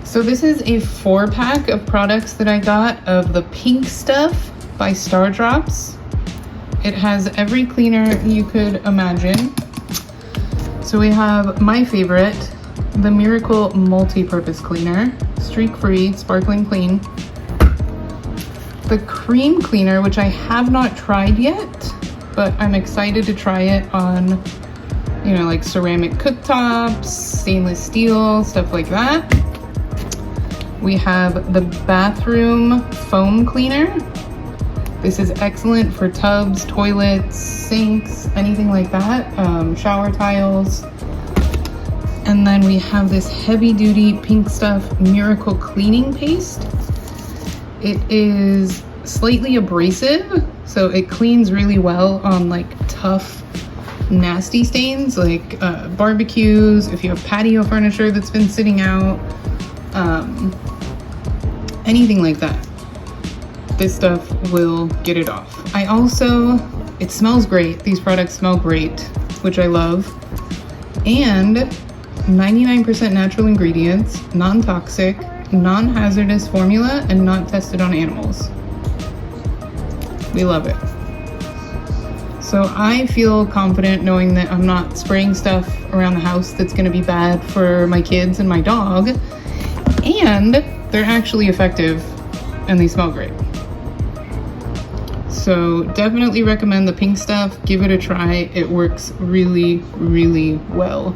So this is a 4-pack of products that I got of the pink stuff by Stardrops. It has every cleaner you could imagine. So we have my favorite, the Miracle Multi-Purpose Cleaner, streak-free, sparkling clean. The cream cleaner, which I have not tried yet, but I'm excited to try it on, you know, like ceramic cooktops, stainless steel, stuff like that. We have the bathroom foam cleaner. This is excellent for tubs, toilets, sinks, anything like that, shower tiles. And then we have this heavy duty pink stuff Miracle Cleaning Paste. It is slightly abrasive, so it cleans really well on like tough, nasty stains, like barbecues, if you have patio furniture that's been sitting out, anything like that. This stuff will get it off. It smells great. These products smell great, which I love. And 99% natural ingredients, non-toxic, non-hazardous formula, and not tested on animals. We love it. So I feel confident knowing that I'm not spraying stuff around the house that's gonna be bad for my kids and my dog. And they're actually effective and they smell great. So definitely recommend the pink stuff. Give it a try. It works really, really well.